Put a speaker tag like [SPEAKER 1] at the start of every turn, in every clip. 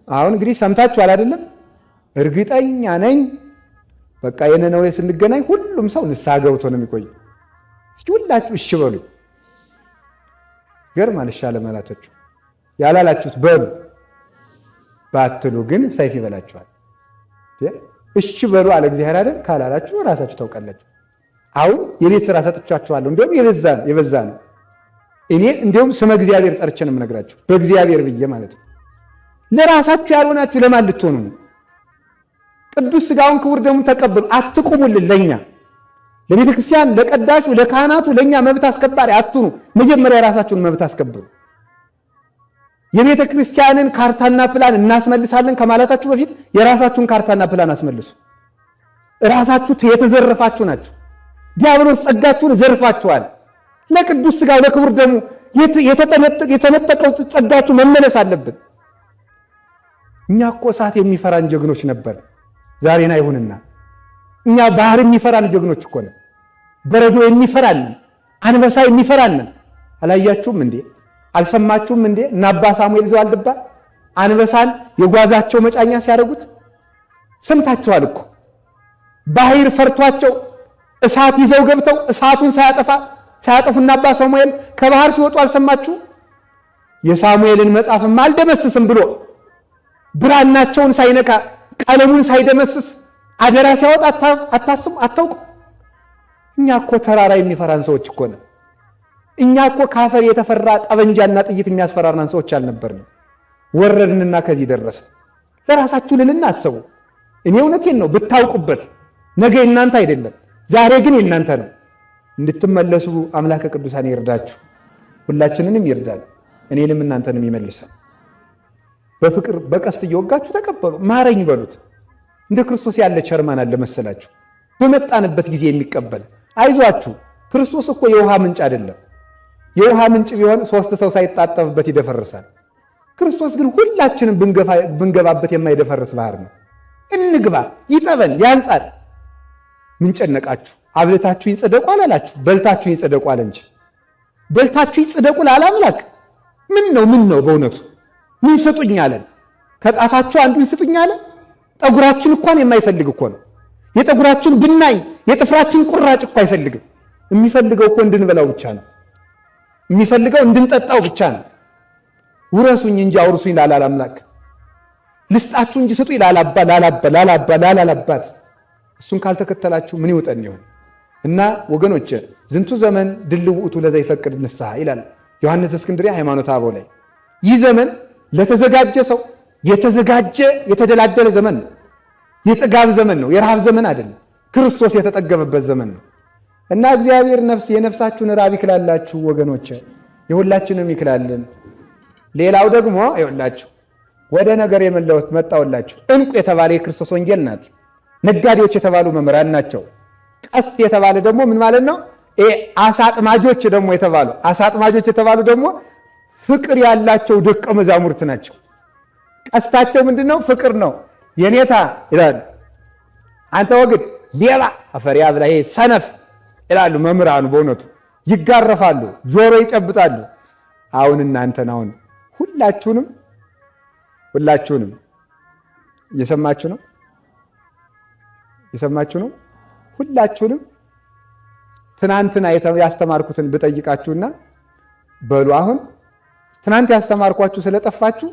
[SPEAKER 1] አሁን እንግዲህ ሰምታችኋል አይደለም? እርግጠኛ ነኝ በቃ የነነዌ ስንገናኝ ሁሉም ሰው ንስሐ ገብቶ ነው የሚቆይ። እስኪ ሁላችሁ እሺ በሉ። ገርማል። ሻለ ማላታችሁ ያላላችሁት በሉ፣ ባትሉ ግን ሰይፍ ይበላችኋል። እሺ በሉ አለ እግዚአብሔር አይደል? ካላላችሁ ራሳችሁ ታውቃላችሁ። አሁን የቤት ስራ ሰጥቻችኋለሁ። እንደውም የበዛ ነው። እኔ እንደውም ስመ እግዚአብሔር ጠርቼ ነው የምነግራችሁ፣ በእግዚአብሔር ብዬ ማለት ነው። ለራሳችሁ ያልሆናችሁ ለማን ልትሆኑ ነው? ቅዱስ ሥጋውን ክቡር ደሙን ተቀበሉ። አትቁሙልን ለኛ ለቤተ ክርስቲያን፣ ለቀዳሹ፣ ለካህናቱ፣ ለኛ መብት አስከባሪ አትሁኑ። መጀመሪያ የራሳችሁን መብት አስከብሩ። የቤተ ክርስቲያንን ካርታና ፕላን እናስመልሳለን ከማለታችሁ በፊት የራሳችሁን ካርታና ፕላን አስመልሱ። ራሳችሁ የተዘረፋችሁ ናችሁ። ዲያብሎስ ጸጋችሁን ዘርፋችኋል። ለቅዱስ ሥጋው ለክቡር ደሙ የተነጠቀው ጸጋችሁ መመለስ አለብን። እኛ እኮ እሳት የሚፈራን ጀግኖች ነበር። ዛሬን አይሁንና እኛ ባህር የሚፈራን ጀግኖች እኮ ነን። በረዶ የሚፈራን፣ አንበሳ የሚፈራን። አላያችሁም እንዴ? አልሰማችሁም እንዴ? እና አባ ሳሙኤል ዘዋልድባ አንበሳን የጓዛቸው መጫኛ ሲያደርጉት ሰምታችኋል እኮ። ባህር ፈርቷቸው እሳት ይዘው ገብተው እሳቱን ሳያጠፉና አባ ሳሙኤል ከባህር ሲወጡ አልሰማችሁ? የሳሙኤልን መጽሐፍም አልደመስስም ብሎ ብራናቸውን ሳይነካ ቀለሙን ሳይደመስስ አደራ ሲያወጣ አታውቁ? እኛ እኮ ተራራ የሚፈራን ሰዎች እኮ ነን። እኛ እኮ ካፈር የተፈራ ጠበንጃና ጥይት የሚያስፈራራን ሰዎች አልነበርንም። ወረድንና ከዚህ ደረስን። ለራሳችሁ ልልና አሰቡ። እኔ እውነቴን ነው ብታውቁበት። ነገ እናንተ አይደለም፣ ዛሬ ግን የእናንተ ነው። እንድትመለሱ አምላከ ቅዱሳን ይርዳችሁ፣ ሁላችንንም ይርዳል፣ እኔንም እናንተንም ይመልሳል። በፍቅር በቀስት እየወጋችሁ ተቀበሉ፣ ማረኝ በሉት። እንደ ክርስቶስ ያለ ቸርማን አለ መሰላችሁ? በመጣንበት ጊዜ የሚቀበል አይዟችሁ። ክርስቶስ እኮ የውሃ ምንጭ አይደለም። የውሃ ምንጭ ቢሆን 3 ሰው ሳይጣጠብበት ይደፈርሳል። ክርስቶስ ግን ሁላችንም ብንገባበት የማይደፈርስ ባህር ነው። እንግባ፣ ይጠበን፣ ያንጻል። ምን ጨነቃችሁ? አብልታችሁ ይጽደቁ አላላችሁ፣ በልታችሁ ይጽደቁ አለ እንጂ። በልታችሁ ይጽደቁ ላለ አምላክ ምን ነው በእውነቱ ምን ስጡኝ አለን? ከጣታችሁ አንዱን ስጡኝ አለ? ጠጉራችን እንኳን የማይፈልግ እኮ ነው። የጠጉራችን ብናኝ የጥፍራችን ቁራጭ እኮ አይፈልግም። የሚፈልገው እኮ እንድንበላው ብቻ ነው። የሚፈልገው እንድንጠጣው ብቻ ነው። ውረሱኝ እንጂ አውርሱኝ ላላል አምላክ፣ ልስጣችሁ እንጂ ስጡኝ ላላባት እሱን ካልተከተላችሁ ምን ይውጠን ይሆን? እና ወገኖች ዝንቱ ዘመን ድልው ውእቱ ለዘ ይፈቅድ ንስሐ ይላል ዮሐንስ እስክንድርያ ሃይማኖተ አበው ላይ። ይህ ዘመን ለተዘጋጀ ሰው የተዘጋጀ የተደላደለ ዘመን ነው። የጥጋብ ዘመን ነው፣ የረሃብ ዘመን አይደለም። ክርስቶስ የተጠገበበት ዘመን ነው። እና እግዚአብሔር የነፍሳችሁን ራብ ይክላላችሁ ወገኖች፣ የሁላችንም ይክላልን። ሌላው ደግሞ ይኸውላችሁ ወደ ነገር የመለወት መጣውላችሁ። እንቁ የተባለ የክርስቶስ ወንጌል ናት። ነጋዴዎች የተባሉ መምህራን ናቸው። ቀስት የተባለ ደግሞ ምን ማለት ነው? አሳጥማጆች የተባሉ ደግሞ ፍቅር ያላቸው ደቀ መዛሙርት ናቸው። ቀስታቸው ምንድነው? ፍቅር ነው። የኔታ ይላሉ። አንተ ወግድ ሌባ አፈሪያ ብላ ሰነፍ ይላሉ መምህራኑ። በእውነቱ ይጋረፋሉ፣ ጆሮ ይጨብጣሉ። አሁን እናንተን ሁላችሁንም እየሰማችሁ ነው። ሁላችሁንም ትናንትና ያስተማርኩትን ብጠይቃችሁና በሉ አሁን ትናንት ያስተማርኳችሁ ስለጠፋችሁ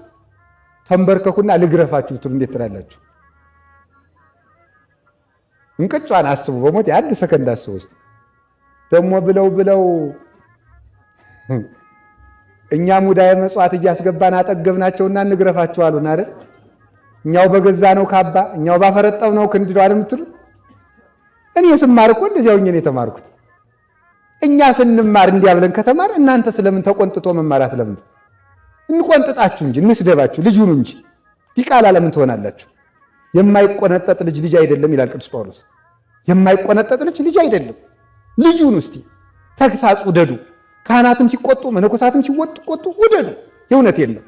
[SPEAKER 1] ተንበርከኩና ልግረፋችሁ ትሉ እንዴት ትላላችሁ? እንቅጫን አስቡ። በሞት የአንድ ሰከንድ አስቡ። ውስጥ ደግሞ ብለው እኛ ሙዳየ መጽዋት እያስገባን አጠገብናቸውና እንግረፋቸው አሉን አይደል? እኛው በገዛ ነው ካባ፣ እኛው ባፈረጠው ነው ክንድ ነው የምትሉ። እኔ ስማር እኮ እንደዚያው ነው የተማርኩት። እኛ ስንማር እንዲያ ብለን ከተማር እናንተ ስለምን ተቆንጥጦ መማራት ለምን? እንቆንጥጣችሁ እንጂ እንስደባችሁ ልጅ ሁኑ እንጂ ዲቃላ ለምን ትሆናላችሁ? የማይቆነጠጥ ልጅ አይደለም ይላል ቅዱስ ጳውሎስ። የማይቆነጠጥ ልጅ አይደለም። ልጁን እስቲ ተግሳጽ ውደዱ። ካህናትም ሲቆጡ መነኮሳትም ሲቆጡ ውደዱ። የእውነት የለም።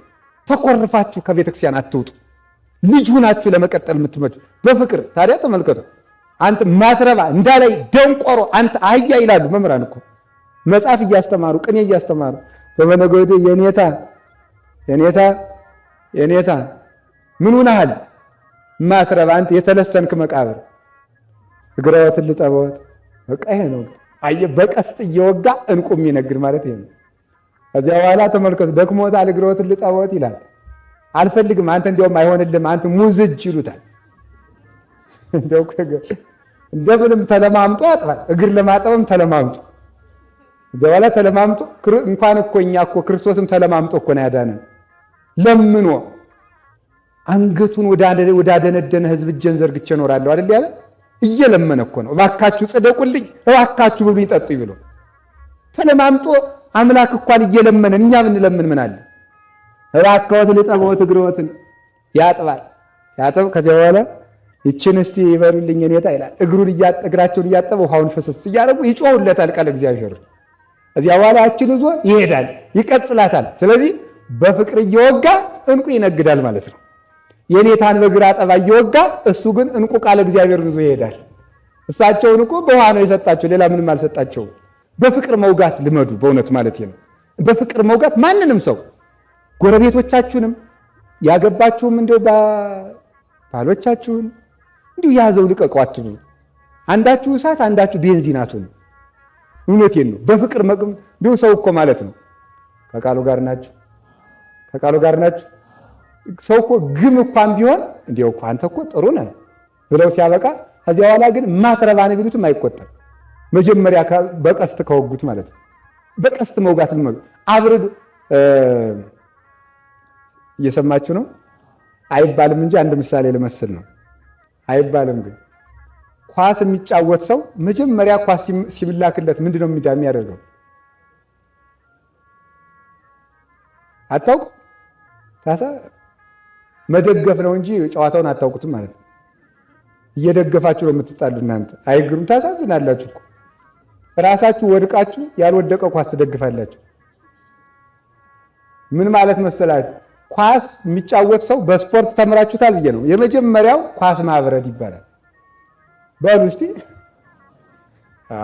[SPEAKER 1] ተኮርፋችሁ ከቤተ ክርስቲያን አትውጡ። ልጅ ሁናችሁ ለመቀጠል የምትመጡ በፍቅር ታዲያ ተመልከቱ። አንተ ማትረባ እንዳላይ ደንቆሮ አንተ አህያ ይላሉ መምህራን እኮ መጽሐፍ እያስተማሩ ቅኔ እያስተማሩ በመነገዱ የኔታ ምን ሆነሃል? ማትረባ አንተ የተለሰንክ መቃብር እግረወትን ልጠበወት። በቃ ይሄ ነው። አየህ በቀስት እየወጋ እንቁ የሚነግድ ማለት ይሄ ነው። ከዚያ በኋላ ተመልከቱ፣ ደክሞታል እግረወትን ልጠበወት ይላል። አልፈልግም አንተ እንዲያውም አይሆንልም አንተ ሙዝጅ ይሉታል። እንደምንም ተለማምጦ ያጥባል። እግር ለማጠብም ተለማምጦ ከዚያ በኋላ ተለማምጦ እንኳን እኮ እኛ እኮ ክርስቶስም ተለማምጦ እኮ ነው ያዳነን። ለምኖ አንገቱን ወዳደነደነ ሕዝብ እጄን ዘርግቼ እኖራለሁ አይደል ያለ። እየለመነ እኮ ነው። እባካችሁ ጽደቁልኝ፣ እባካችሁ ብሉኝ ጠጡኝ ብሎ ተለማምጦ አምላክ እንኳን እየለመነ እኛ ብንለምን ምን አለ? እባክዎት ልጠበዎት እግሮትን ያጥባል። ያጥብ ከዚያ በኋላ ይችን እስቲ ይበሉልኝ እኔታ ይላል። እግራቸውን እያጠበ ውሃውን ፍስስ እያደረጉ ይጮሁለታል ቃል እግዚአብሔር። እዚያ በኋላ ያችን ይዞ ይሄዳል፣ ይቀጽላታል። ስለዚህ በፍቅር እየወጋ እንቁ ይነግዳል ማለት ነው። የኔታን በግራ አጠባ እየወጋ እሱ ግን እንቁ ቃል እግዚአብሔር ይዞ ይሄዳል። እሳቸውን እኮ በውሃ ነው የሰጣቸው፣ ሌላ ምንም አልሰጣቸውም። በፍቅር መውጋት ልመዱ፣ በእውነት ማለት ነው። በፍቅር መውጋት ማንንም ሰው ጎረቤቶቻችሁንም ያገባችሁም እንዲሁ ባሎቻችሁን እንዲሁ ያዘው ልቀቁ አትሉ። አንዳችሁ እሳት አንዳችሁ ቤንዚን አትሁኑ። እውነቴን ነው። በፍቅር መቅም እንዲሁ ሰው እኮ ማለት ነው። ከቃሉ ጋር ናችሁ፣ ከቃሉ ጋር ናችሁ። ሰው እኮ ግም እንኳን ቢሆን እንዲያው እኮ አንተ እኮ ጥሩ ነህ ብለው ሲያበቃ ከዚያ በኋላ ግን ማትረባን ቢሉትም አይቆጠም። መጀመሪያ በቀስት ከወጉት ማለት ነው። በቀስት መውጋት ልመዱ። አብርድ እየሰማችሁ ነው አይባልም እንጂ አንድ ምሳሌ ልመስል ነው። አይባልም ግን ኳስ የሚጫወት ሰው መጀመሪያ ኳስ ሲምላክለት ምንድነው የሚያደርገው? አታውቁ? ታሳ መደገፍ ነው እንጂ ጨዋታውን አታውቁትም ማለት ነው። እየደገፋችሁ ነው የምትጣሉ እናንተ። አይግሩም? ታሳዝናላችሁ እኮ ራሳችሁ ወድቃችሁ ያልወደቀ ኳስ ትደግፋላችሁ። ምን ማለት መሰላችሁ? ኳስ የሚጫወት ሰው በስፖርት ተምራችሁታል ብዬ ነው። የመጀመሪያው ኳስ ማብረድ ይባላል። በሉ እስቲ።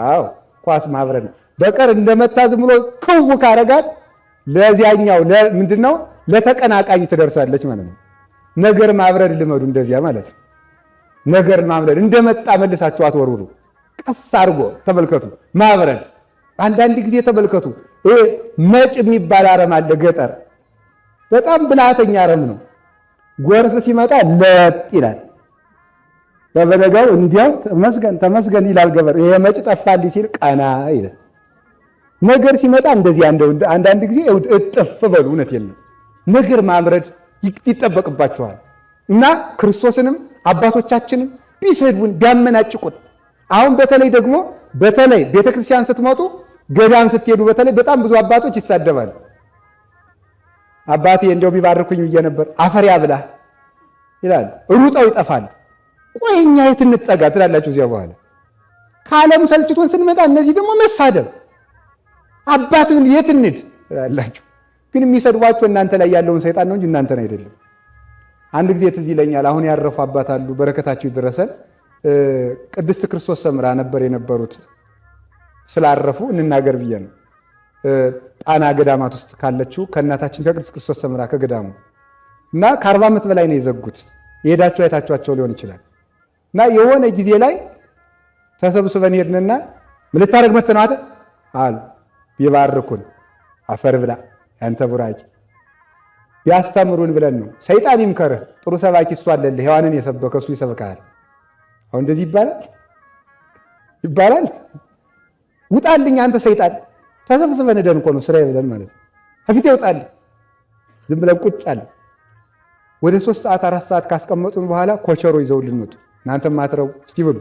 [SPEAKER 1] አዎ ኳስ ማብረድ ነው። በቀር እንደመታ ዝም ብሎ ክው ካረጋት ለዚያኛው ምንድነው ለተቀናቃኝ ትደርሳለች ማለት ነው። ነገር ማብረድ ልመዱ፣ እንደዚያ ማለት ነው። ነገር ማብረድ እንደመጣ መልሳችሁ አትወርውሩ። ቀስ አድርጎ ተመልከቱ። ማብረድ አንዳንድ ጊዜ ተመልከቱ። ይሄ መጭ የሚባል አረም አለ ገጠር፣ በጣም ብልሃተኛ አረም ነው። ጎርፍ ሲመጣ ለጥ ይላል። በበነጋው እንዲያው ተመስገን ተመስገን ይላል ገበር። ይሄ መጭ ጠፋልኝ ሲል ቀና ይላል። ነገር ሲመጣ እንደዚህ አንዳንድ ጊዜ እጥፍ በሉ። እውነት የለም ነገር ማምረድ ይጠበቅባቸዋል። እና ክርስቶስንም አባቶቻችንም ቢሰድቡን ቢያመናጭቁን፣ አሁን በተለይ ደግሞ ቤተክርስቲያን ስትመጡ ገዳም ስትሄዱ በተለይ በጣም ብዙ አባቶች ይሳደባሉ። አባቴ እንደው ቢባርኩኝ ብዬ ነበር አፈር ያብላ ይላሉ። ሩጠው ይጠፋሉ። ቆይ እኛ የት እንጠጋ ትላላችሁ። እዚያ በኋላ ከዓለም ሰልችቶን ስንመጣ እነዚህ ደግሞ መሳደብ አባትን የት እንሂድ ትላላችሁ። ግን የሚሰድቧቸው እናንተ ላይ ያለውን ሰይጣን ነው እንጂ እናንተን አይደለም። አንድ ጊዜ ትዝ ይለኛል። አሁን ያረፉ አባት አሉ፣ በረከታቸው ይድረሰን። ቅድስት ክርስቶስ ሰምራ ነበር የነበሩት። ስላረፉ እንናገር ብዬ ነው። ጣና ገዳማት ውስጥ ካለችው ከእናታችን ከቅድስት ክርስቶስ ሰምራ ከገዳሙ እና ከ40 ዓመት በላይ ነው የዘጉት። የሄዳችሁ አይታችኋቸው ሊሆን ይችላል። እና የሆነ ጊዜ ላይ ተሰብስበን ሄድንና ምን ልታደርግ መተናት አሉ። ቢባርኩን አፈር ብላ ያንተ ቡራኪ ቢያስተምሩን ብለን ነው። ሰይጣን ይምከርህ፣ ጥሩ ሰባኪ እሱ አለልህ፣ ሔዋንን የሰበከ እሱ ይሰብካል። አሁን እንደዚህ ይባላል። ውጣልኝ አንተ ሰይጣን። ተሰብስበን ሄደን እኮ ነው ስራዬ ብለን ማለት ነው። ከፊቴ ውጣልኝ። ዝም ብለን ቁጭ አለ። ወደ 3 ሰዓት 4 ሰዓት ካስቀመጡን በኋላ ኮቸሮ ይዘውልን ወጡ። እናንተም ማትረው እስቲ ብሉ።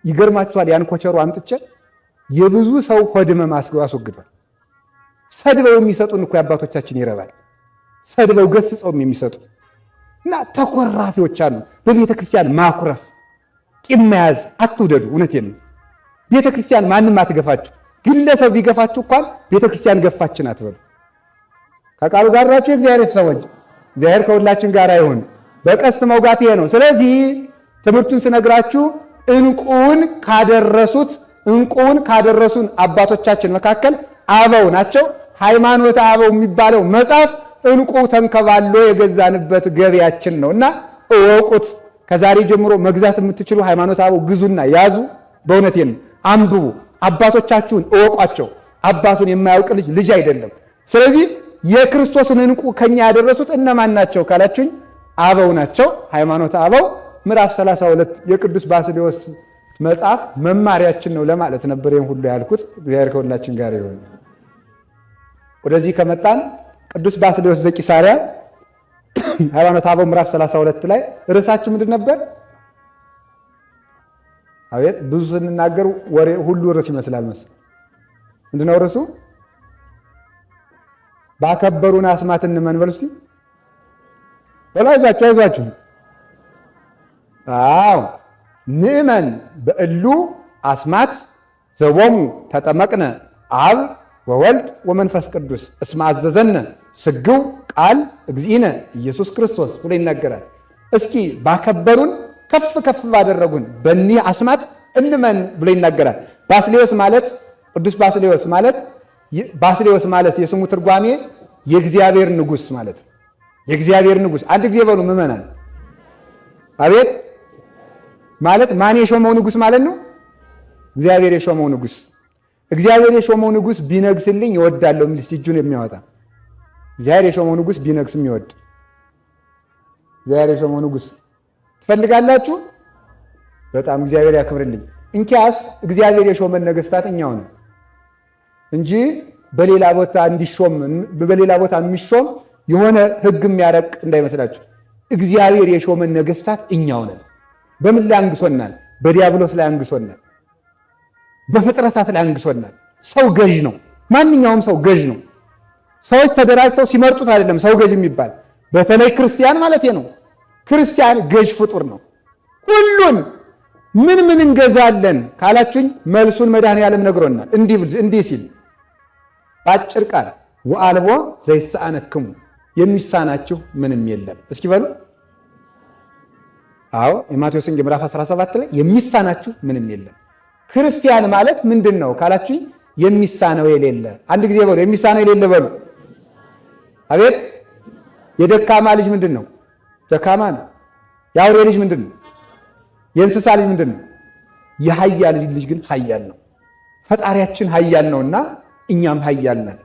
[SPEAKER 1] ይገርማችኋል። ያን ኮቸሮ አምጥቼ የብዙ ሰው ሆድመም አስወግዷል። ሰድበው የሚሰጡን እኮ አባቶቻችን ይረባል። ሰድበው ገስጸውም የሚሰጡ እና ተኮራፊዎች አሉ። በቤተ ክርስቲያን ማኩረፍ፣ ቂም መያዝ አትውደዱ። እውነቴን ነው። ቤተ ክርስቲያን ማንም አትገፋችሁ። ግለሰብ ቢገፋችሁ እንኳን ቤተ ክርስቲያን ገፋችን አትበሉ። ከቃሉ ጋር ናችሁ የእግዚአብሔር ሰዎች። እግዚአብሔር ከሁላችን ጋር ይሁን። በቀስት መውጋት ይሄ ነው። ስለዚህ ትምህርቱን ስነግራችሁ እንቁን ካደረሱን አባቶቻችን መካከል አበው ናቸው። ሃይማኖተ አበው የሚባለው መጽሐፍ እንቁ ተንከባሎ የገዛንበት ገቢያችን ነውና እወቁት። ከዛሬ ጀምሮ መግዛት የምትችሉ ሃይማኖተ አበው ግዙና ያዙ። በእውነቴን አንብቡ። አባቶቻችሁን እወቋቸው። አባቱን የማያውቅ ልጅ አይደለም። ስለዚህ የክርስቶስን እንቁ ከኛ ያደረሱት እነማን ናቸው ካላችሁኝ አበው ናቸው። ሃይማኖተ አበው ምዕራፍ 32 የቅዱስ ባስልዮስ መጽሐፍ መማሪያችን ነው ለማለት ነበር ይሄን ሁሉ ያልኩት። እግዚአብሔር ከሁላችን ጋር ይሁን። ወደዚህ ከመጣን ቅዱስ ባስልዮስ ዘቂሳርያ ሃይማኖተ አበው ምዕራፍ 32 ላይ ርዕሳችን ምንድን ነበር? አቤት ብዙ ስንናገር ወሬ ሁሉ ርዕስ ይመስላል መሰል። ምንድነው ርዕሱ? ባከበሩን አስማት እንመን በሉ እስቲ። አይዟችሁ። አዎ ንእመን በእሉ አስማት ዘቦሙ ተጠመቅነ አብ ወወልድ ወመንፈስ ቅዱስ እስመ አዘዘነ ስግው ቃል እግዚእነ ኢየሱስ ክርስቶስ ብሎ ይናገራል። እስኪ ባከበሩን ከፍ ከፍ ባደረጉን በእኒህ አስማት እንመን ብሎ ይናገራል። ባስልዮስ ማለት ቅዱስ ባስልዮስ ማለት የስሙ ትርጓሜ የእግዚአብሔር ንጉሥ ማለት ነው። የእግዚአብሔር ንጉሥ አንድ ጊዜ በሉ ምእመናን። አቤት ማለት ማን የሾመው ንጉሥ ማለት ነው? እግዚአብሔር የሾመው ንጉሥ። እግዚአብሔር የሾመው ንጉሥ ቢነግስልኝ እወዳለሁ የሚል እጁን የሚያወጣ እግዚአብሔር የሾመው ንጉሥ ቢነግስ የሚወድ እግዚአብሔር የሾመው ንጉሥ ትፈልጋላችሁ? በጣም እግዚአብሔር ያክብርልኝ። እንኪያስ እግዚአብሔር የሾመን ነገስታት እኛው ነው እንጂ በሌላ ቦታ የሚሾም የሆነ ሕግ የሚያረቅ እንዳይመስላችሁ። እግዚአብሔር የሾመን ነገስታት እኛው ነን። በምን ላይ አንግሶናል? በዲያብሎስ ላይ አንግሶናል። በፍጥረታት ላይ አንግሶናል። ሰው ገዥ ነው። ማንኛውም ሰው ገዥ ነው። ሰዎች ተደራጅተው ሲመርጡት አይደለም ሰው ገዥ የሚባል። በተለይ ክርስቲያን ማለት ነው። ክርስቲያን ገዥ ፍጡር ነው። ሁሉን ምን እንገዛለን ካላችሁኝ መልሱን መድኃኔዓለም ነግሮናል። እንዲህ ሲል በአጭር ቃል ወአልቦ ዘይሳነክሙ የሚሳናችሁ ምንም የለም። እስኪ በሉ። አዎ የማቴዎስ ወንጌል ምዕራፍ 17 ላይ የሚሳናችሁ ምንም የለም። ክርስቲያን ማለት ምንድን ነው ካላችሁኝ የሚሳነው የሌለ። አንድ ጊዜ በሉ የሚሳነው የሌለ በሉ። አቤት የደካማ ልጅ ምንድን ነው? ደካማ ነው። የአውሬ ልጅ ምንድን ነው? የእንስሳ ልጅ ምንድን ነው? የኃያል ልጅ ግን ኃያል ነው። ፈጣሪያችን ኃያል ነውና እኛም ኃያል ነን።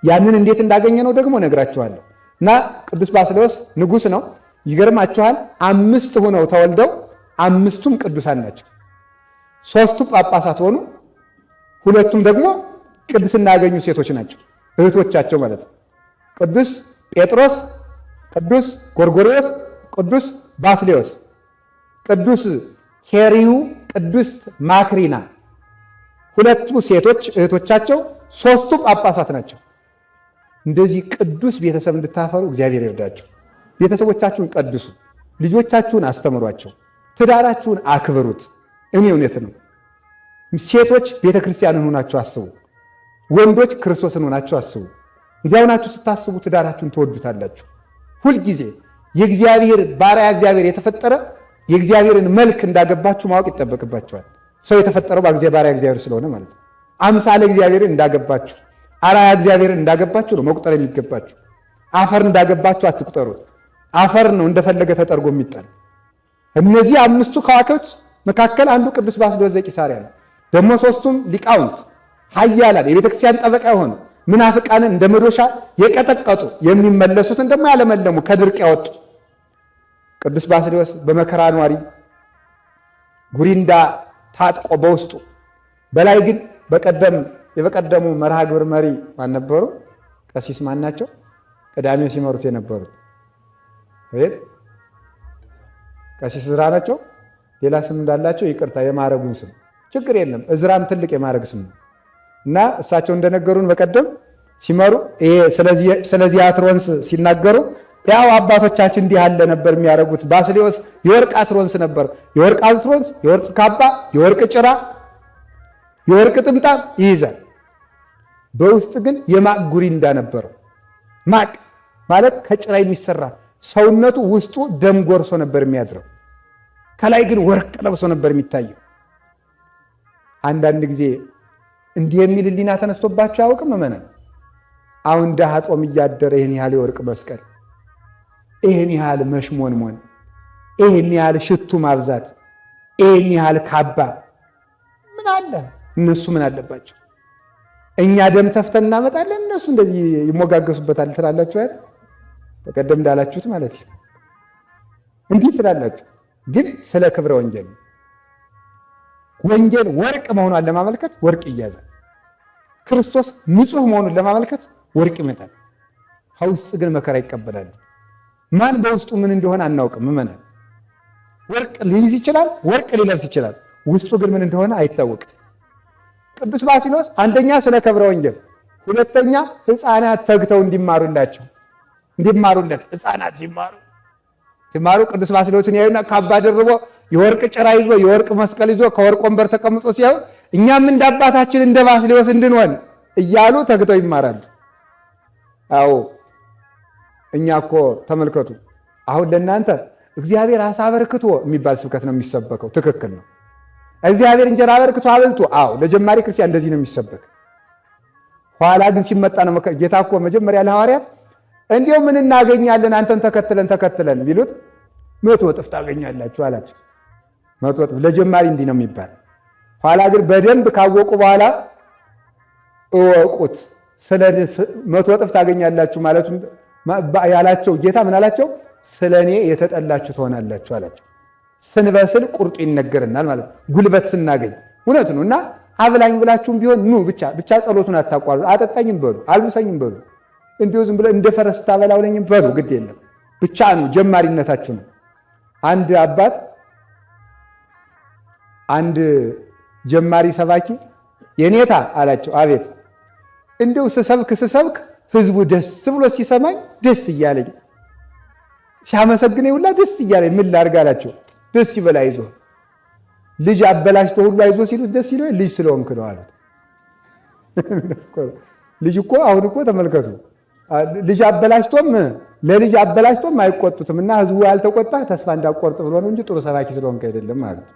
[SPEAKER 1] ያንን እንዴት እንዳገኘ ነው ደግሞ ነግራችኋለሁ። እና ቅዱስ ባስልዮስ ንጉሥ ነው። ይገርማችኋል። 5 ሆነው ተወልደው 5ቱም ቅዱሳን ናቸው። 3ቱ ጳጳሳት ሆኑ። 2ቱም ደግሞ ቅድስና ያገኙ ሴቶች ናቸው፣ እህቶቻቸው ማለት ነው። ቅዱስ ጴጥሮስ፣ ቅዱስ ጎርጎርዮስ፣ ቅዱስ ባስልዮስ፣ ቅዱስ ኬሪዩ፣ ቅድስት ማክሪና 2ቱ ሴቶች እህቶቻቸው፣ 3ቱ ጳጳሳት ናቸው። እንደዚህ ቅዱስ ቤተሰብ እንድታፈሩ እግዚአብሔር ይርዳችሁ። ቤተሰቦቻችሁን ቀድሱ፣ ልጆቻችሁን አስተምሯቸው፣ ትዳራችሁን አክብሩት። እኔ እውነት ነው። ሴቶች ቤተክርስቲያንን ሆናችሁ አስቡ፣ ወንዶች ክርስቶስን ሆናችሁ አስቡ። እንዲያውናችሁ ስታስቡ ትዳራችሁን ትወዱታላችሁ። ሁልጊዜ የእግዚአብሔር ባሪያ እግዚአብሔር የተፈጠረ የእግዚአብሔርን መልክ እንዳገባችሁ ማወቅ ይጠበቅባችኋል። ሰው የተፈጠረው ባሪያ እግዚአብሔር ስለሆነ ማለት ነው። አምሳለ እግዚአብሔርን እንዳገባችሁ አራያ እግዚአብሔርን እንዳገባችሁ ነው መቁጠር የሚገባችሁ። አፈር እንዳገባችሁ አትቁጠሩት። አፈር ነው እንደፈለገ ተጠርጎ የሚጣል። እነዚህ 5ቱ ከዋክብት መካከል አንዱ ቅዱስ ባስልዮስ ዘቂሳርያ ነው። ደግሞ 3ቱም ሊቃውንት ኃያላን የቤተክርስቲያን ጠበቃ የሆኑ ምናፍቃንን እንደ መዶሻ የቀጠቀጡ የሚመለሱትን ደግሞ ያለመለሙ ከድርቅ ያወጡ ቅዱስ ባስልዮስ በመከራ ኗሪ ጉሪንዳ ታጥቆ በውስጡ በላይ ግን የበቀደሙ መርሃ ግብር መሪ ማን ነበሩ? ቀሲስ ማን ናቸው? ቀዳሚው ሲመሩት የነበሩት ቀሲስ እዝራ ናቸው። ሌላ ስም እንዳላቸው ይቅርታ፣ የማዕረጉን ስም ችግር የለም። እዝራም ትልቅ የማዕረግ ስም ነው እና እሳቸው እንደነገሩን በቀደም ሲመሩ ስለዚህ አትሮንስ ሲናገሩ ያው አባቶቻችን እንዲህ ያለ ነበር የሚያደርጉት። ባስልዮስ የወርቅ አትሮንስ ነበር። የወርቅ አትሮንስ፣ የወርቅ ካባ፣ የወርቅ ጭራ፣ የወርቅ ጥምጣም ይይዛል። በውስጥ ግን የማቅ ጉሪንዳ ነበረው። ማቅ ማለት ከጭራ የሚሰራ ሰውነቱ ውስጡ ደም ጎርሶ ነበር የሚያድረው። ከላይ ግን ወርቅ ለብሶ ነበር የሚታየው። አንዳንድ ጊዜ እንዲህ የሚል ሕሊና ተነስቶባቸው አያውቅም? መመነን አሁን ድሃ ጦም እያደረ ይህን ያህል የወርቅ መስቀል፣ ይህን ያህል መሽሞንሞን፣ ይህን ያህል ሽቱ ማብዛት፣ ይህን ያህል ካባ ምን አለ? እነሱ ምን አለባቸው? እኛ ደም ተፍተን እናመጣለን፣ እነሱ እንደዚህ ይሞጋገሱበታል ትላላችሁ አይደል? በቀደም እንዳላችሁት ማለት ነው። እንዲህ ትላላችሁ። ግን ስለ ክብረ ወንጌል ወንጌል ወርቅ መሆኗን ለማመልከት ወርቅ ይያዛል። ክርስቶስ ንጹሕ መሆኑን ለማመልከት ወርቅ ይመጣል። ከውስጥ ግን መከራ ይቀበላል። ማን በውስጡ ምን እንደሆነ አናውቅም። ምመናል ወርቅ ሊይዝ ይችላል፣ ወርቅ ሊለብስ ይችላል። ውስጡ ግን ምን እንደሆነ አይታወቅም። ቅዱስ ባስልዮስ አንደኛ ስለ ክብረ ወንጌል፣ ሁለተኛ ሕፃናት ተግተው እንዲማሩለት ሕፃናት ሲማሩ ቅዱስ ባስልዮስን ያዩና ካባ ደርቦ የወርቅ ጭራ ይዞ የወርቅ መስቀል ይዞ ከወርቅ ወንበር ተቀምጦ ሲያዩ እኛም እንደ አባታችን እንደ ባስልዮስ እንድንሆን እያሉ ተግተው ይማራሉ። አዎ እኛ እኮ ተመልከቱ፣ አሁን ለእናንተ እግዚአብሔር ዓሣ አበርክቶ የሚባል ስብከት ነው የሚሰበከው። ትክክል ነው። እግዚአብሔር እንጀራ አበርክቶ አበልቶ፣ አዎ ለጀማሪ ክርስቲያን እንደዚህ ነው የሚሰበክ። ኋላ ግን ሲመጣ ነው ጌታ እኮ መጀመሪያ ለሐዋርያት እንዲያው ምን እናገኛለን አንተን ተከትለን ቢሉት 100 እጥፍ ታገኛላችሁ አላቸው። 100 እጥፍ ለጀማሪ እንዲህ ነው የሚባል። ኋላ ግን በደንብ ካወቁ በኋላ እወቁት፣ ስለ 100 እጥፍ ታገኛላችሁ ማለቱ ያላቸው ጌታ ምን አላቸው? ስለኔ የተጠላችሁ ትሆናላችሁ አላቸው። ስንበስል ቁርጡ ይነገርናል ማለት ነው። ጉልበት ስናገኝ እውነት ነው። እና አብላኝ ብላችሁም ቢሆን ኑ ብቻ ጸሎቱን አታቋርጡ። አጠጣኝም በሉ አልብሰኝም በሉ እንዲሁ ዝም ብለ እንደ ፈረስ ታበላውለኝም በሉ ግድ የለም ብቻ ነው። ጀማሪነታችሁ ነው። አንድ አባት አንድ ጀማሪ ሰባኪ የኔታ አላቸው። አቤት እንዲሁ ስሰብክ ህዝቡ ደስ ብሎ ሲሰማኝ ደስ እያለኝ ሲያመሰግነኝ ሁላ ደስ እያለኝ ምን ላድርግ አላቸው። ደስ ይበል አይዞ ልጅ አበላሽቶ ሁሉ አይዞ ሲሉት ደስ ይለው ልጅ ስለሆንክ ነው አሉት። ልጅ እኮ አሁን እኮ ተመልከቱ ልጅ አበላሽቶም አይቆጡትም እና ህዝቡ ያልተቆጣ ተስፋ እንዳቆርጥ ብሎ ነው እንጂ ጥሩ ሰባኪ ስለሆንክ አይደለም ማለት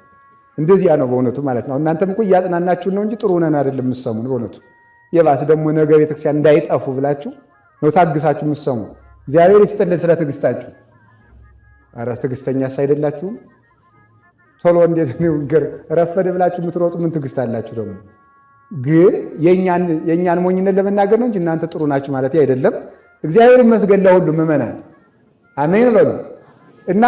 [SPEAKER 1] እንደዚያ ነው በእውነቱ ማለት ነው። እናንተም እኮ እያጽናናችሁን ነው እንጂ ጥሩ ነን አይደለም የምትሰሙን። በእውነቱ የባስ ደግሞ ነገ ቤተክርስቲያን እንዳይጠፉ ብላችሁ ነው ታግሳችሁ የምትሰሙ። እግዚአብሔር ይስጥልን ስለ ትዕግስታችሁ። ኧረ ትዕግስተኛስ አይደላችሁም? ቶሎ እንዴት ነው ረፈደ ብላችሁ የምትሮጡ ምን ትዕግስት አላችሁ ደግሞ? ግን የእኛን ሞኝነት ለመናገር ነው እንጂ እናንተ ጥሩ ናችሁ ማለት አይደለም። እግዚአብሔር ይመስገን ለሁሉ ምእመናን አሜን በሉ። እና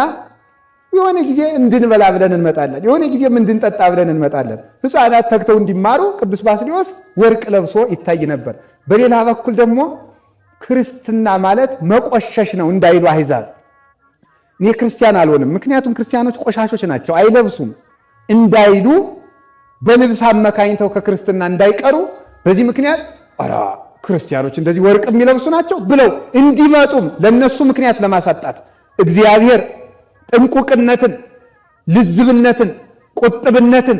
[SPEAKER 1] የሆነ ጊዜ እንድንበላ ብለን እንመጣለን፣ የሆነ ጊዜም እንድንጠጣ ብለን እንመጣለን። ሕፃናት ተግተው እንዲማሩ ቅዱስ ባስልዮስ ወርቅ ለብሶ ይታይ ነበር። በሌላ በኩል ደግሞ ክርስትና ማለት መቆሸሽ ነው እንዳይሉ አሕዛብ እኔ ክርስቲያን አልሆንም፣ ምክንያቱም ክርስቲያኖች ቆሻሾች ናቸው አይለብሱም እንዳይሉ በልብስ አመካኝተው ከክርስትና እንዳይቀሩ በዚህ ምክንያት ኧረ ክርስቲያኖች እንደዚህ ወርቅ የሚለብሱ ናቸው ብለው እንዲመጡም ለነሱ ምክንያት ለማሳጣት እግዚአብሔር ጥንቁቅነትን፣ ልዝብነትን፣ ቁጥብነትን፣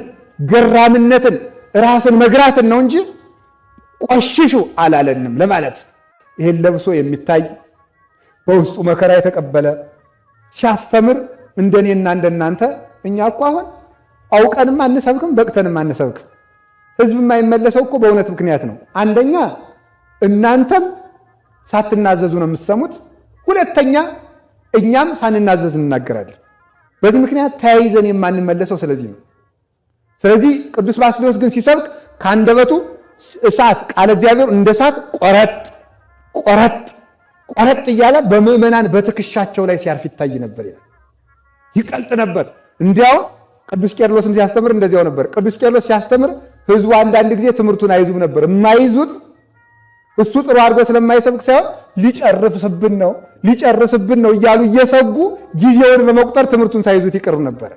[SPEAKER 1] ገራምነትን፣ ራስን መግራትን ነው እንጂ ቆሽሹ አላለንም ለማለት ይሄን ለብሶ የሚታይ በውስጡ መከራ የተቀበለ ሲያስተምር እንደኔና እንደናንተ እኛ እኮ አሁን አውቀንም አንሰብክም በቅተንም አንሰብክም። ህዝብ የማይመለሰው እኮ በእውነት ምክንያት ነው። አንደኛ እናንተም ሳትናዘዙ ነው የምትሰሙት፣ ሁለተኛ እኛም ሳንናዘዝ እንናገራለን። በዚህ ምክንያት ተያይዘን የማንመለሰው ስለዚህ ነው። ስለዚህ ቅዱስ ባስልዮስ ግን ሲሰብክ ከአንደበቱ እሳት ቃለ እግዚአብሔር እንደ እሳት ቆረጥ እያለ በምዕመናን በትከሻቸው ላይ ሲያርፍ ይታይ ነበር ይላል። ይቀልጥ ነበር። እንዲያው ቅዱስ ቄርሎስም ሲያስተምር እንደዚያው ነበር። ቅዱስ ቄርሎስ ሲያስተምር ህዝቡ አንዳንድ ጊዜ ትምህርቱን አይዙም ነበር። የማይዙት እሱ ጥሩ አድርጎ ስለማይሰብክ ሳይሆን ሊጨርስብን ነው እያሉ እየሰጉ ጊዜውን በመቁጠር ትምህርቱን ሳይዙት ይቀርብ ነበር።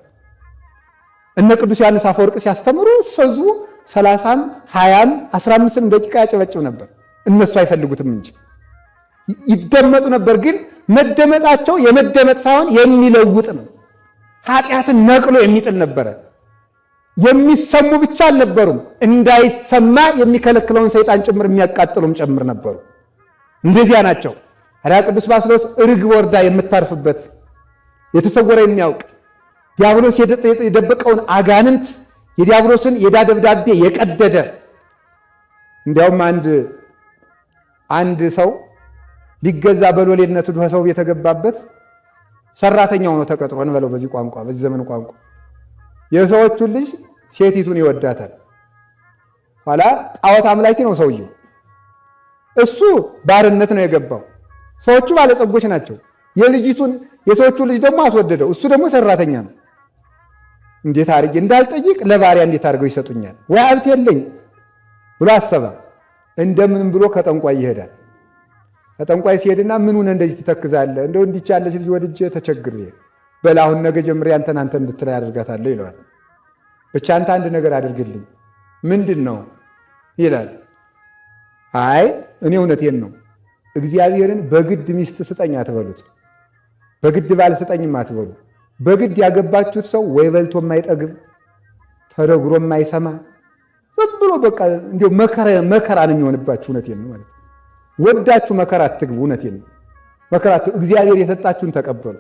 [SPEAKER 1] እነ ቅዱስ ዮሐንስ አፈወርቅ ሲያስተምሩ ህዝቡ 30ም 20ም 15ም ደቂቃ ያጨበጭብ ነበር። እነሱ አይፈልጉትም እንጂ ይደመጡ ነበር። ግን መደመጣቸው የመደመጥ ሳይሆን የሚለውጥ ነው። ኃጢአትን ነቅሎ የሚጥል ነበረ። የሚሰሙ ብቻ አልነበሩም፣ እንዳይሰማ የሚከለክለውን ሰይጣን ጭምር የሚያቃጥሉም ጭምር ነበሩ። እንደዚያ ናቸው። ሐዋርያ ቅዱስ ባስልዮስ ርግብ ወርዳ የምታርፍበት የተሰወረ የሚያውቅ ዲያብሎስ የደበቀውን አጋንንት የዲያብሎስን የዕዳ ደብዳቤ የቀደደ እንዲያውም አንድ ሰው ሊገዛ በሎሌነቱ ሰው የተገባበት ሰራተኛው ነው ተቀጥሮ እንበለው በዚህ ቋንቋ በዚህ ዘመን ቋንቋ የሰዎቹን ልጅ ሴቲቱን ይወዳታል። ኋላ ጣዖት አምላኪ ነው ሰውየው። እሱ ባርነት ነው የገባው። ሰዎቹ ባለጸጎች ናቸው። የሰዎቹ ልጅ ደግሞ አስወደደው። እሱ ደግሞ ሰራተኛ ነው። እንዴት አድርጌ እንዳልጠይቅ ለባሪያ እንዴት አድርገው ይሰጡኛል? ወይ ሀብት የለኝ ብሎ አሰበ። እንደምንም ብሎ ከጠንቋይ ይሄዳል። ከጠንቋይ ሲሄድና ምን ሆነ እንደዚህ ትተክዛለህ? እንደው እንዲች ያለች ልጅ ወድጄ ተቸግሬ በል አሁን ነገ ጀምሬ አንተ እንድትላይ አደርጋታለሁ ይለዋል። ብቻ አንተ አንድ ነገር አድርግልኝ። ምንድን ነው ይላል። አይ እኔ እውነቴን ነው፣ እግዚአብሔርን በግድ ሚስት ስጠኝ አትበሉት፣ በግድ ባል ስጠኝም አትበሉ። በግድ ያገባችሁት ሰው ወይ በልቶ የማይጠግብ ተደግሮ የማይሰማ ዝም ብሎ በቃ እንዲሁ መከራ ነው የሚሆንባችሁ። እውነቴን ነው ማለት ወዳችሁ መከራ አትግቡ። እውነቴን ነው መከራ እግዚአብሔር የሰጣችሁን ተቀበሉ።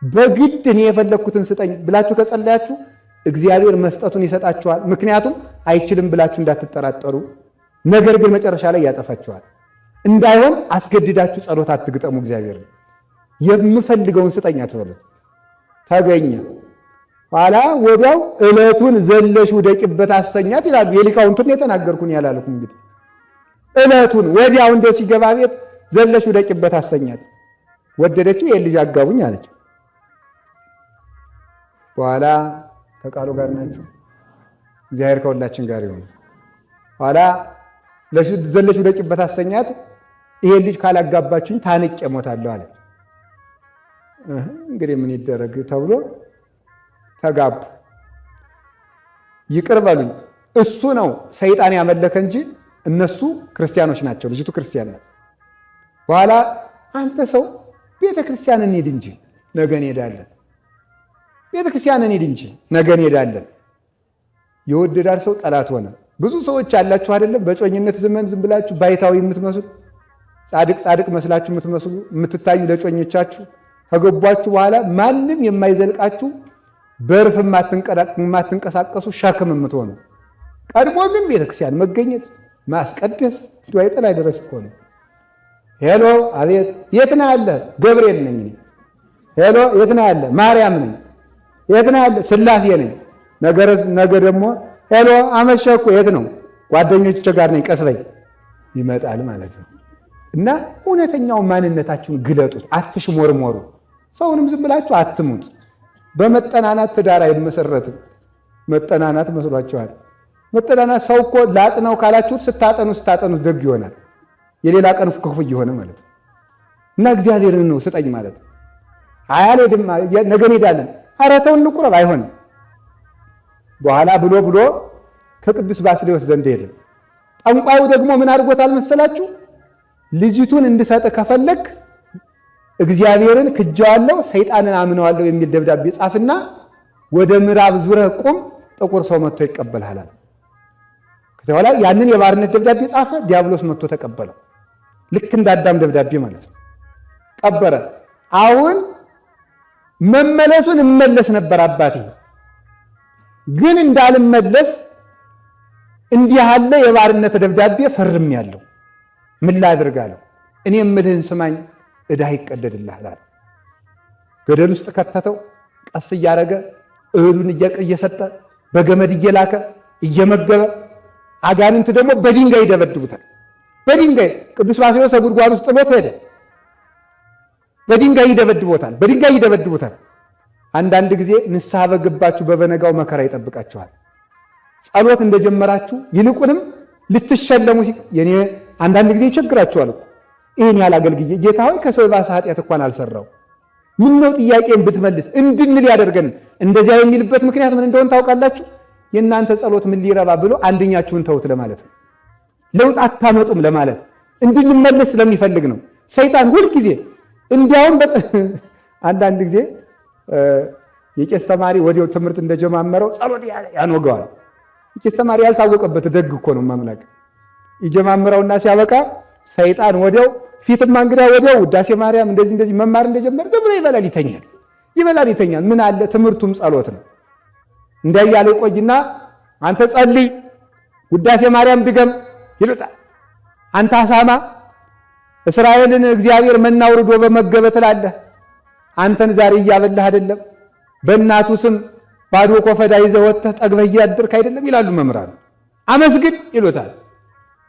[SPEAKER 1] በግድ እኔ የፈለግኩትን ስጠኝ ብላችሁ ከጸለያችሁ እግዚአብሔር መስጠቱን ይሰጣችኋል። ምክንያቱም አይችልም ብላችሁ እንዳትጠራጠሩ፣ ነገር ግን መጨረሻ ላይ ያጠፋችኋል። እንዳይሆን አስገድዳችሁ ጸሎት አትግጠሙ። እግዚአብሔር የምፈልገውን ስጠኝ አትበሉት። ተገኘ። ኋላ ወዲያው ዕለቱን ዘለሽ ውደቂበት አሰኛት ይላሉ። የሊቃውንቱን የተናገርኩን ያላልኩ እንግዲህ ዕለቱን ወዲያው እንደው ሲገባ ቤት ዘለሽ ውደቂበት አሰኛት። ወደደችው። የልጅ አጋቡኝ አለች። በኋላ ከቃሉ ጋር ናቸው። እግዚአብሔር ከሁላችን ጋር ይሁን። ኋላ ዘለሽ ውደቂበት አሰኛት። ይሄ ልጅ ካላጋባችሁኝ ታንቄ እሞታለሁ አለ። እንግዲህ ምን ይደረግ ተብሎ ተጋቡ። ይቅር በሉኝ፣ እሱ ነው ሰይጣን ያመለከ እንጂ እነሱ ክርስቲያኖች ናቸው። ልጅቱ ክርስቲያን ናት። በኋላ አንተ ሰው ቤተ ክርስቲያን እንሂድ እንጂ ነገ እንሄዳለን፣ ቤተ ክርስቲያን እንሂድ እንጂ ነገ እንሄዳለን። የወደዳር ሰው ጠላት ሆነ። ብዙ ሰዎች ያላችሁ አይደለም? በጮኝነት ዘመን ዝም ብላችሁ ባይታዊ የምትመስሉ ጻድቅ መስላችሁ የምትመስሉ የምትታዩ ለጮኞቻችሁ ከገቧችሁ በኋላ ማንም የማይዘልቃችሁ በርፍ የማትንቀሳቀሱ ሸክም የምትሆኑ፣ ቀድሞ ግን ቤተክርስቲያን መገኘት ማስቀደስ ዱዓይተ ላይ ድረስ እኮ ነው። ሄሎ አቤት፣ የት ነህ ያለ? ገብርኤል ነኝ። ሄሎ የት ነህ ያለ? ማርያም ነኝ። የት ነህ ያለ? ስላሴ ነኝ። ነገ ደግሞ ሄሎ አመሸህ እኮ የት ነው? ጓደኞቼ ጋር ነኝ፣ ቀስ በይ ይመጣል ማለት ነው። እና እውነተኛው ማንነታችሁን ግለጡት፣ አትሽሞርሞሩ። ሰውንም ዝም ብላችሁ አትሙት። በመጠናናት ትዳር አይመሰረትም። መጠናናት መስሏችኋል? መጠናናት ሰው እኮ ላጥናው ካላችሁት ስታጠኑት ደግ ይሆናል። የሌላ ቀን ክፉ እየሆነ ማለት ነው። እና እግዚአብሔርን ነው ስጠኝ ማለት አያልሄድም። ነገ እንሄዳለን። ኧረ ተው እንቁረብ፣ አይሆንም። በኋላ ብሎ ከቅዱስ ባስልዮስ ዘንድ ሄደ። ጠንቋዩ ደግሞ ምን አድርጎታል መሰላችሁ? ልጅቱን እንድሰጥ ከፈለግ እግዚአብሔርን ክጀዋለሁ ሰይጣንን አምነዋለሁ የሚል ደብዳቤ ጻፍና ወደ ምዕራብ ዙረህ ቁም፣ ጥቁር ሰው መጥቶ ይቀበልሃል አለ። ከዚያ በኋላ ያንን የባርነት ደብዳቤ ጻፈ። ዲያብሎስ መጥቶ ተቀበለው። ልክ እንደ አዳም ደብዳቤ ማለት ነው። ቀበረ። አሁን መመለሱን እመለስ ነበር አባቴ፣ ግን እንዳልመለስ እንዲህ ያለ የባርነት ደብዳቤ ፈርሜያለሁ። ምን ላድርጋለሁ? እኔ የምልህን ስማኝ፣ ዕዳህ ይቀደድልሃል አለ። ገደል ውስጥ ከተተው። ቀስ እያደረገ እህሉን እየሰጠ በገመድ እየላከ እየመገበ፣ አጋንንት ደግሞ በድንጋይ ይደበድቡታል። በድንጋይ ቅዱስ ባስልዮስ ጉድጓድ ውስጥ ጥሎት ሄደ። በድንጋይ ይደበድቡታል። አንዳንድ ጊዜ ንስሐ በገባችሁ በበነጋው መከራ ይጠብቃችኋል። ጸሎት እንደጀመራችሁ ይልቁንም ልትሸለሙ የኔ አንዳንድ ጊዜ ይቸግራችኋል እኮ ይህን ያህል አገልግዬ ጌታ ሆይ ከሰው የባሰ ኃጢአት እንኳን አልሰራው፣ ምን ነው ጥያቄን ብትመልስ እንድንል ያደርገን። እንደዚያ የሚልበት ምክንያት ምን እንደሆነ ታውቃላችሁ? የእናንተ ጸሎት ምን ሊረባ ብሎ አንደኛችሁን ተውት ለማለት ነው። ለውጥ አታመጡም ለማለት እንድንመለስ ስለሚፈልግ ነው ሰይጣን ሁልጊዜ። እንዲያውም አንዳንድ ጊዜ የቄስ ተማሪ ወዲያው ትምህርት እንደጀማመረው ጸሎት ያኖገዋል። የቄስ ተማሪ ያልታወቀበት ደግ እኮ ነው ማምላክ። ይጀማምረውና ሲያበቃ ሰይጣን ወዲያው ፊትማ እንግዲያ ወዲያው ውዳሴ ማርያም እንደዚህ መማር እንደጀመረ ዝም ብሎ ይበላል ይተኛል። ምን አለ ትምህርቱም ጸሎት ነው። እንዳያለ ይቆይና አንተ ጸልይ፣ ውዳሴ ማርያም ድገም ይሉታል። አንተ አሳማ እስራኤልን እግዚአብሔር መና አውርዶ በመገበ ትላለህ። አንተን ዛሬ እያበላህ አይደለም? በእናቱ ስም ባዶ ኮፈዳ ይዘህ ወጥተህ ጠግበህ እያደርክ አይደለም ይላሉ መምህራን። አመስግን ይሉታል።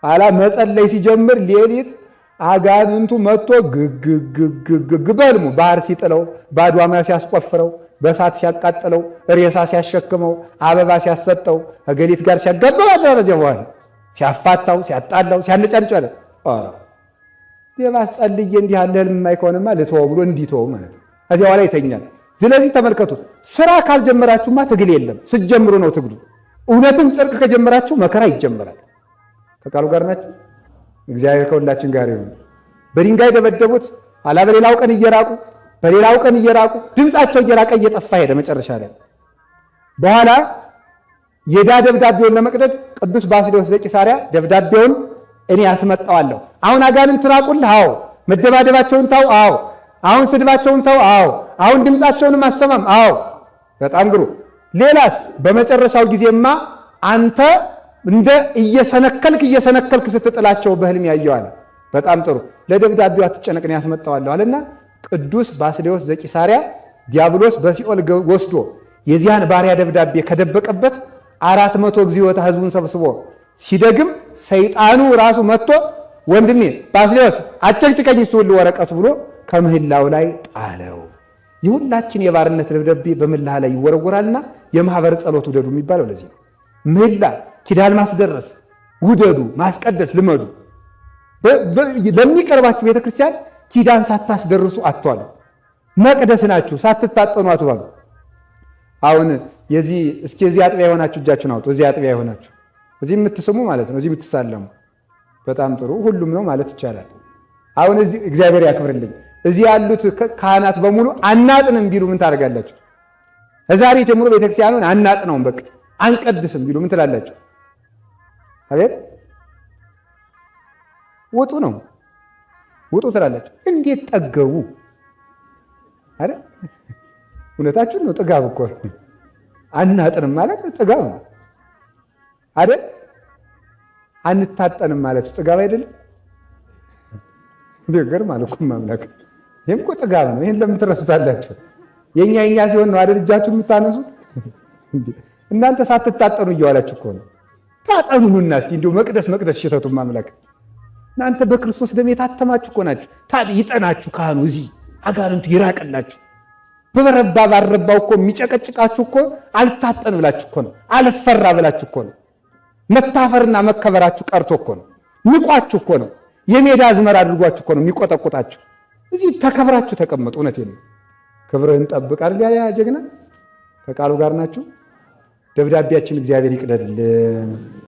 [SPEAKER 1] ኋላ መጸለይ ሲጀምር ሌሊት አጋንንቱ መጥቶ ግግግግግ በልሙ ባህር ሲጥለው፣ ባድዋማ ሲያስቆፍረው፣ በእሳት ሲያቃጥለው፣ ሬሳ ሲያሸክመው፣ አበባ ሲያሰጠው፣ ከገሊት ጋር ሲያጋባው አደረጀ። በኋላ ሲያፋታው፣ ሲያጣላው፣ ሲያነጫንጫለ የባስ ጸልዬ እንዲህ ያለ ህልም የማይከሆንማ ልተወው ብሎ እንዲተወው ማለት ነው። ከዚያ በኋላ ይተኛል። ስለዚህ ተመልከቱ፣ ስራ ካልጀመራችሁማ ትግል የለም። ስትጀምሩ ነው ትግሉ። እውነትም ጽድቅ ከጀመራችሁ መከራ ይጀመራል። ከቃሉ ጋር ናቸው። እግዚአብሔር ከሁላችን ጋር ይሁን። በድንጋይ ደበደቡት። ኋላ በሌላው ቀን እየራቁ በሌላው ቀን እየራቁ ድምፃቸው እየራቀ እየጠፋ ሄደ። መጨረሻ ላይ በኋላ የዕዳ ደብዳቤውን ለመቅደድ ቅዱስ ባስልዮስ ዘቂሳርያ ደብዳቤውን እኔ ያስመጣዋለሁ። አሁን አጋንንት ራቁልህ? አዎ። መደባደባቸውን ታው? አዎ። አሁን ስድባቸውን ታው? አዎ። አሁን ድምፃቸውንም አሰማም? አዎ። በጣም ግሩ። ሌላስ? በመጨረሻው ጊዜማ አንተ እንደ እየሰነከልክ ስትጥላቸው በህልም ያየዋል። በጣም ጥሩ። ለደብዳቤው አትጨነቅ እኔ ያስመጣዋለሁ አለና ቅዱስ ባስልዮስ ዘቂሳርያ ዲያብሎስ በሲኦል ወስዶ የዚያን ባሪያ ደብዳቤ ከደበቀበት 400 ጊዜወታ ህዝቡን ሰብስቦ ሲደግም ሰይጣኑ ራሱ መጥቶ ወንድሜ ባስልዮስ አጨቅጭቀኝ እሱ ሁሉ ወረቀቱ ብሎ ከምህላው ላይ ጣለው። የሁላችን የባርነት ደብዳቤ በምህላ ላይ ይወረወራልና የማህበር ጸሎት ውደዱ የሚባለው ለዚህ ነው። ምህላ ኪዳን ማስደረስ ውደዱ፣ ማስቀደስ ልመዱ። ለሚቀርባችሁ ቤተክርስቲያን ኪዳን ሳታስደርሱ አትዋሉ። መቅደስ ናችሁ ሳትታጠኑ አትዋሉ። አሁን እስኪ እዚህ አጥቢያ የሆናችሁ እጃችሁን አውጡ። እዚህ አጥቢያ የሆናችሁ እዚህ የምትስሙ ማለት ነው፣ እዚህ የምትሳለሙ በጣም ጥሩ፣ ሁሉም ነው ማለት ይቻላል። አሁን እዚህ እግዚአብሔር ያክብርልኝ። እዚህ ያሉት ካህናት በሙሉ አናጥንም ቢሉ ምን ታደርጋላችሁ? ከዛሬ ጀምሮ ቤተክርስቲያኑን አናጥነውም በቃ አንቀድስም ቢሉ ምን ትላላችሁ? አቤት ውጡ ነው ውጡ ትላላችሁ። እንዴት ጠገቡ አይደል? እውነታችሁን ነው። ጥጋብ እኮ አናጥንም ማለት ጥጋብ ነው አይደል? አንታጠንም ማለት ጥጋብ አይደለም? ነገር ማለት እኮ ማምላክ ይሄም እኮ ጥጋብ ነው። ይሄን ለምን ትረሱታላችሁ? የኛ ሲሆን ነው አይደል እጃችሁ የምታነሱት? እናንተ ሳትታጠኑ እየዋላችሁ እኮ ነው። ታጠኑና እስቲ እንደው መቅደስ ሽተቱ ማምላክ እናንተ በክርስቶስ ደም የታተማችሁ እኮ ናችሁ። ታዲያ ይጠናችሁ ካህኑ እዚህ አጋንንቱ ይራቅላችሁ። በበረባ ባረባው እኮ የሚጨቀጭቃችሁ እኮ አልታጠን ብላችሁ እኮ ነው። አልፈራ ብላችሁ እኮ ነው። መታፈርና መከበራችሁ ቀርቶ እኮ ነው። ንቋችሁ እኮ ነው። የሜዳ አዝመራ አድርጓችሁ እኮ ነው የሚቆጠቁጣችሁ። እዚህ ተከብራችሁ ተቀመጡ። እውነቴን ነው። ክብርህን ጠብቅ አይደል ያ ጀግና። ከቃሉ ጋር ናችሁ። ደብዳቤያችን እግዚአብሔር ይቅደድልን።